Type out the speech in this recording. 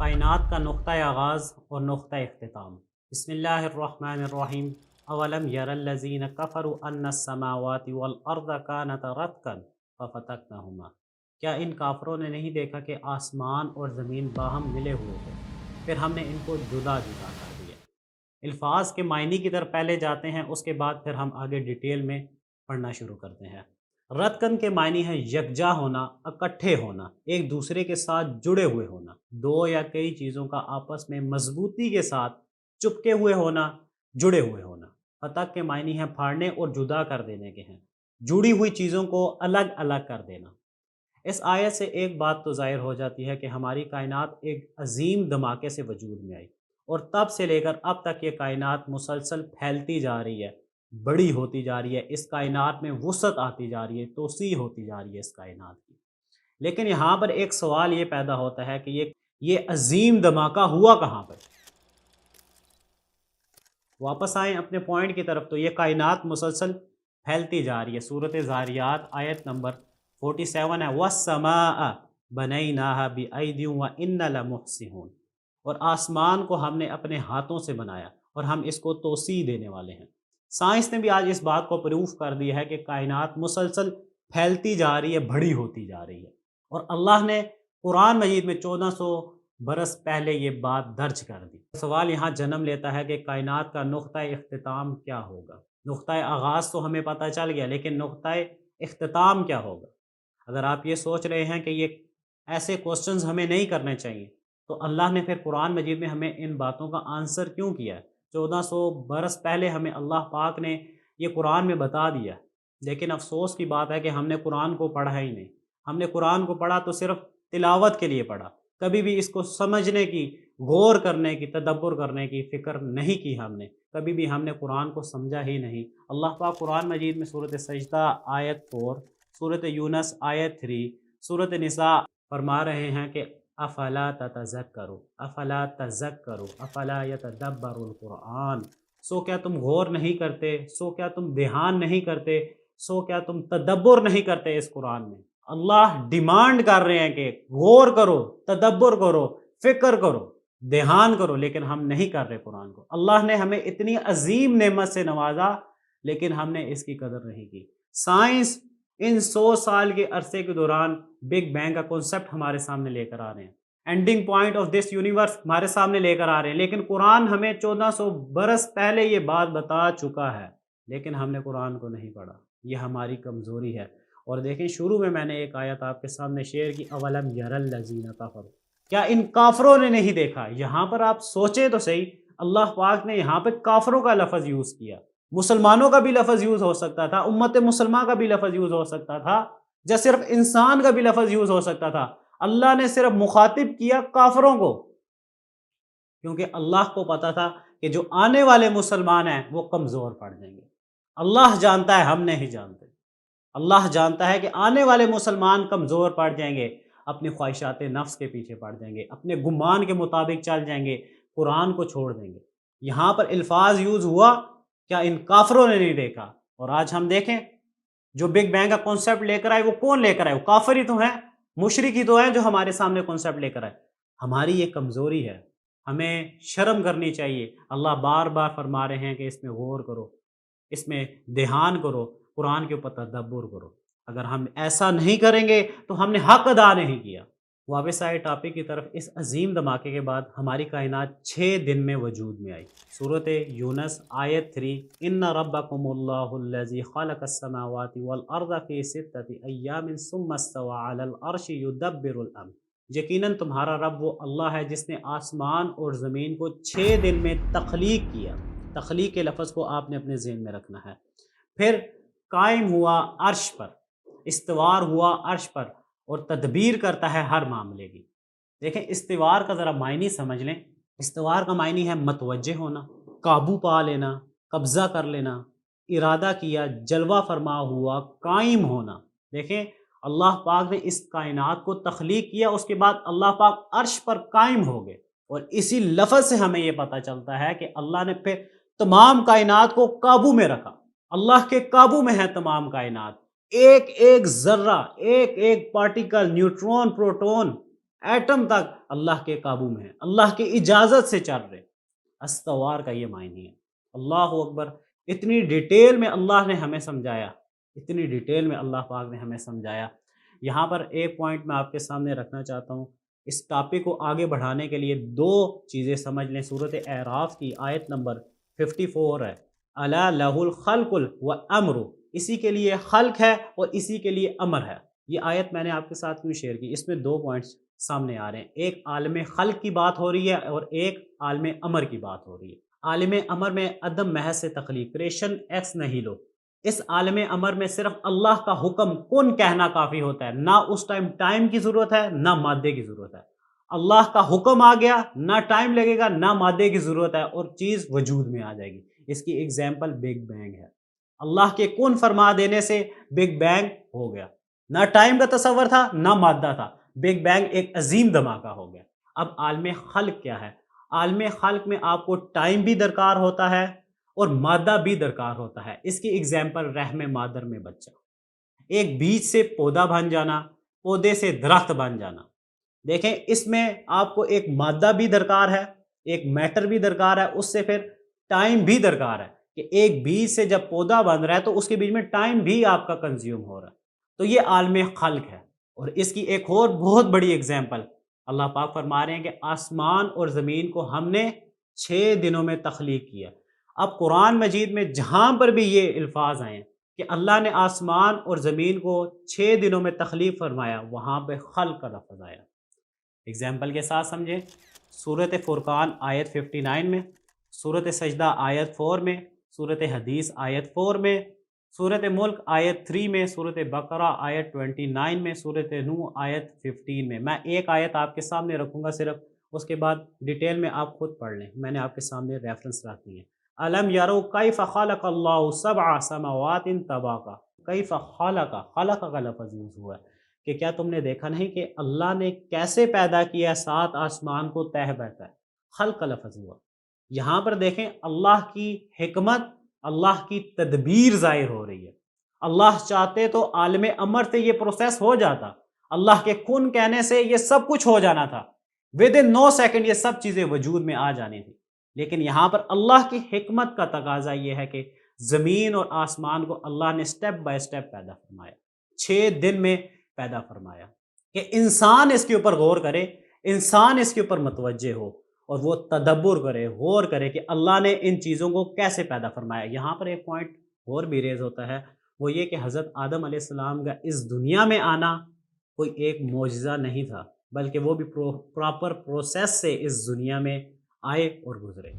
کائنات کا نقطہ آغاز اور نقطہ اختتام۔ بسم اللہ الرحمن الرحیم۔ اولم یر الذین کفروا ان السماوات والارض کانتا رتقا ففتقناہما۔ کیا ان کافروں نے نہیں دیکھا کہ آسمان اور زمین باہم ملے ہوئے تھے، پھر ہم نے ان کو جدا جدا کر دیا۔ الفاظ کے معنی کی طرف پہلے جاتے ہیں، اس کے بعد پھر ہم آگے ڈیٹیل میں پڑھنا شروع کرتے ہیں۔ رتقن کے معنی ہے یکجا ہونا، اکٹھے ہونا، ایک دوسرے کے ساتھ جڑے ہوئے ہونا، دو یا کئی چیزوں کا آپس میں مضبوطی کے ساتھ چپکے ہوئے ہونا، جڑے ہوئے ہونا۔ فتق کے معنی ہے پھاڑنے اور جدا کر دینے کے ہیں، جڑی ہوئی چیزوں کو الگ الگ کر دینا۔ اس آیت سے ایک بات تو ظاہر ہو جاتی ہے کہ ہماری کائنات ایک عظیم دھماکے سے وجود میں آئی، اور تب سے لے کر اب تک یہ کائنات مسلسل پھیلتی جا رہی ہے، بڑی ہوتی جا رہی ہے، اس کائنات میں وسعت آتی جا رہی ہے، توسیع ہوتی جا رہی ہے اس کائنات کی۔ لیکن یہاں پر ایک سوال یہ پیدا ہوتا ہے کہ یہ عظیم دھماکہ ہوا کہاں پر؟ واپس آئیں اپنے پوائنٹ کی طرف، تو یہ کائنات مسلسل پھیلتی جا رہی ہے۔ سورۃ ذاریات آیت نمبر 47 ہے، وَالسَّمَاءَ بَنَيْنَاهَا بِأَيْدٍ وَإِنَّا لَمُحْسِنُونَ، اور آسمان کو ہم نے اپنے ہاتھوں سے بنایا اور ہم اس کو توسیع دینے والے ہیں۔ سائنس نے بھی آج اس بات کو پروف کر دیا ہے کہ کائنات مسلسل پھیلتی جا رہی ہے، بڑی ہوتی جا رہی ہے، اور اللہ نے قرآن مجید میں 1400 برس پہلے یہ بات درج کر دی۔ سوال یہاں جنم لیتا ہے کہ کائنات کا نقطہ اختتام کیا ہوگا؟ نقطہ آغاز تو ہمیں پتہ چل گیا، لیکن نقطہ اختتام کیا ہوگا؟ اگر آپ یہ سوچ رہے ہیں کہ یہ ایسے کوسچنز ہمیں نہیں کرنے چاہیے، تو اللہ نے پھر قرآن مجید میں ہمیں ان باتوں کا آنسر کیوں کیا ہے؟ 1400 برس پہلے ہمیں اللہ پاک نے یہ قرآن میں بتا دیا، لیکن افسوس کی بات ہے کہ ہم نے قرآن کو پڑھا ہی نہیں۔ ہم نے قرآن کو پڑھا تو صرف تلاوت کے لیے پڑھا، کبھی بھی اس کو سمجھنے کی، غور کرنے کی، تدبر کرنے کی فکر نہیں کی ہم نے، کبھی بھی ہم نے قرآن کو سمجھا ہی نہیں۔ اللہ پاک قرآن مجید میں سورۃ سجدہ آیت 4، سورۃ یونس آیت 3، سورۃ نساء فرما رہے ہیں کہ افلا تتذکروا افلا تذکروا افلا یتدبروا القرآن، سو کیا تم غور نہیں کرتے، سو کیا تم دھیان نہیں کرتے، سو کیا تم تدبر نہیں کرتے اس قرآن میں؟ اللہ ڈیمانڈ کر رہے ہیں کہ غور کرو، تدبر کرو، فکر کرو، دھیان کرو، لیکن ہم نہیں کر رہے قرآن کو۔ اللہ نے ہمیں اتنی عظیم نعمت سے نوازا، لیکن ہم نے اس کی قدر نہیں کی۔ سائنس ان 100 سال کے عرصے کے دوران بگ بینگ کا کنسپٹ ہمارے سامنے لے کر آ رہے ہیں، ending point of this universe ہمارے سامنے لے کر آ رہے ہیں، لیکن قرآن ہمیں 1400 برس پہلے یہ بات بتا چکا ہے، لیکن ہم نے قرآن کو نہیں پڑھا۔ یہ ہماری کمزوری ہے۔ اور دیکھیں، شروع میں نے ایک آیت آپ کے سامنے شیئر کی، اولم یر الذین کفروا، کیا ان کافروں نے نہیں دیکھا؟ یہاں پر آپ سوچیں تو صحیح، اللہ پاک نے یہاں پہ کافروں کا لفظ یوز کیا، مسلمانوں کا بھی لفظ یوز ہو سکتا تھا، امت مسلمہ کا بھی لفظ یوز ہو سکتا تھا، یا صرف انسان کا بھی لفظ یوز ہو سکتا تھا۔ اللہ نے صرف مخاطب کیا کافروں کو، کیونکہ اللہ کو پتا تھا کہ جو آنے والے مسلمان ہیں وہ کمزور پڑ جائیں گے۔ اللہ جانتا ہے، ہم نہیں جانتے۔ اللہ جانتا ہے کہ آنے والے مسلمان کمزور پڑ جائیں گے، اپنی خواہشات نفس کے پیچھے پڑ جائیں گے، اپنے گمان کے مطابق چل جائیں گے، قرآن کو چھوڑ دیں گے۔ یہاں پر الفاظ یوز ہوا، کیا ان کافروں نے نہیں دیکھا؟ اور آج ہم دیکھیں، جو بگ بینگ کا کانسیپٹ لے کر آئے وہ کون لے کر آئے؟ وہ کافر ہی تو ہیں، مشرک ہی تو ہیں جو ہمارے سامنے کانسیپٹ لے کر آئے۔ ہماری یہ کمزوری ہے، ہمیں شرم کرنی چاہیے۔ اللہ بار بار فرما رہے ہیں کہ اس میں غور کرو، اس میں دھیان کرو، قرآن کے اوپر تدبر کرو۔ اگر ہم ایسا نہیں کریں گے تو ہم نے حق ادا نہیں کیا۔ واپس آئے ٹاپک کی طرف، اس عظیم دھماکے کے بعد ہماری کائنات 6 دن میں وجود میں آئی۔ سورۃ یونس آیت 3، ان ربکم اللہ الذی خلق السماوات والارض فی 6 ایام ثم استوى علی العرش یدبر الامر، یقیناً تمہارا رب وہ اللہ ہے جس نے آسمان اور زمین کو 6 دن میں تخلیق کیا۔ تخلیق کے لفظ کو آپ نے اپنے ذہن میں رکھنا ہے۔ پھر قائم ہوا عرش پر، استوار ہوا عرش پر، اور تدبیر کرتا ہے ہر معاملے کی۔ دیکھیں، استوار کا ذرا معنی سمجھ لیں۔ استوار کا معنی ہے متوجہ ہونا، قابو پا لینا، قبضہ کر لینا، ارادہ کیا، جلوہ فرما ہوا، قائم ہونا۔ دیکھیں، اللہ پاک نے اس کائنات کو تخلیق کیا، اس کے بعد اللہ پاک عرش پر قائم ہو گئے، اور اسی لفظ سے ہمیں یہ پتہ چلتا ہے کہ اللہ نے پھر تمام کائنات کو قابو میں رکھا۔ اللہ کے قابو میں ہے تمام کائنات، ایک ایک ذرہ، ایک ایک پارٹیکل، نیوٹرون، پروٹون، ایٹم تک اللہ کے قابو میں ہے، اللہ کی اجازت سے چل رہے۔ استوار کا یہ معنی ہے۔ اللہ اکبر، اتنی ڈیٹیل میں اللہ نے ہمیں سمجھایا، اتنی ڈیٹیل میں اللہ پاک نے ہمیں سمجھایا۔ یہاں پر ایک پوائنٹ میں آپ کے سامنے رکھنا چاہتا ہوں، اس ٹاپک کو آگے بڑھانے کے لیے دو چیزیں سمجھ لیں۔ سورۃ اعراف کی آیت نمبر 54 ہے، الا لہ الخلق والامر، اسی کے لیے خلق ہے اور اسی کے لیے امر ہے۔ یہ آیت میں نے آپ کے ساتھ کیوں شیئر کی؟ اس میں دو پوائنٹس سامنے آ رہے ہیں، ایک عالم خلق کی بات ہو رہی ہے اور ایک عالم امر کی بات ہو رہی ہے۔ عالم امر میں عدم محض سے تخلیق، کریشن ایکس نہیں لو، اس عالم امر میں صرف اللہ کا حکم کن کہنا کافی ہوتا ہے، نہ اس ٹائم کی ضرورت ہے نہ مادے کی ضرورت ہے۔ اللہ کا حکم آ گیا، نہ ٹائم لگے گا نہ مادے کی ضرورت ہے اور چیز وجود میں آ جائے گی۔ اس کی ایگزامپل بگ بینگ ہے۔ اللہ کے کن فرما دینے سے بگ بینگ ہو گیا، نہ ٹائم کا تصور تھا نہ مادہ تھا، بگ بینگ ایک عظیم دھماکہ ہو گیا۔ اب عالم خلق کیا ہے؟ عالم خلق میں آپ کو ٹائم بھی درکار ہوتا ہے اور مادہ بھی درکار ہوتا ہے۔ اس کی ایگزامپل رحم مادر میں بچہ، ایک بیج سے پودا بن جانا، پودے سے درخت بن جانا۔ دیکھیں اس میں آپ کو ایک مادہ بھی درکار ہے، ایک میٹر بھی درکار ہے، اس سے پھر ٹائم بھی درکار ہے کہ ایک بیج سے جب پودا بن رہا ہے تو اس کے بیچ میں ٹائم بھی آپ کا کنزیوم ہو رہا ہے۔ تو یہ عالم خلق ہے۔ اور اس کی ایک اور بہت بڑی ایگزامپل اللہ پاک فرما رہے ہیں کہ آسمان اور زمین کو ہم نے 6 دنوں میں تخلیق کیا۔ اب قرآن مجید میں جہاں پر بھی یہ الفاظ آئے ہیں کہ اللہ نے آسمان اور زمین کو 6 دنوں میں تخلیق فرمایا، وہاں پہ خلق کا لفظ آیا۔ ایگزامپل کے ساتھ سمجھیں، سورۃ فرقان آیت 59 میں، سورۃ سجدہ آیت 4 میں، سورۃ حدیث آیت 4 میں، سورۃ ملک آیت 3 میں، سورۃ بقرہ آیت 29 میں، سورۃ نوح آیت 15 میں۔ میں ایک آیت آپ کے سامنے رکھوں گا صرف، اس کے بعد ڈیٹیل میں آپ خود پڑھ لیں، میں نے آپ کے سامنے ریفرنس رکھ دی ہے۔ الم یرو کیف خلق اللہ سبع سماوات طباقا، کیف خلق، خلق کا لفظ یوز ہوا ہے کہ کیا تم نے دیکھا نہیں کہ اللہ نے کیسے پیدا کیا 7 آسمان کو تہ بہتا ہے، خلق کا لفظ ہوا۔ یہاں پر دیکھیں اللہ کی حکمت، اللہ کی تدبیر ظاہر ہو رہی ہے۔ اللہ چاہتے تو عالم امر سے یہ پروسیس ہو جاتا، اللہ کے کن کہنے سے یہ سب کچھ ہو جانا تھا، ود ان 9 سیکنڈ یہ سب چیزیں وجود میں آ جانی تھی۔ لیکن یہاں پر اللہ کی حکمت کا تقاضا یہ ہے کہ زمین اور آسمان کو اللہ نے سٹیپ بائی سٹیپ پیدا فرمایا، 6 دن میں پیدا فرمایا کہ انسان اس کے اوپر غور کرے، انسان اس کے اوپر متوجہ ہو اور وہ تدبر کرے، غور کرے کہ اللہ نے ان چیزوں کو کیسے پیدا فرمایا۔ یہاں پر ایک پوائنٹ اور بھی ریز ہوتا ہے، وہ یہ کہ حضرت آدم علیہ السلام کا اس دنیا میں آنا کوئی ایک معجزہ نہیں تھا، بلکہ وہ بھی پراپر پروسیس سے اس دنیا میں آئے اور گزرے۔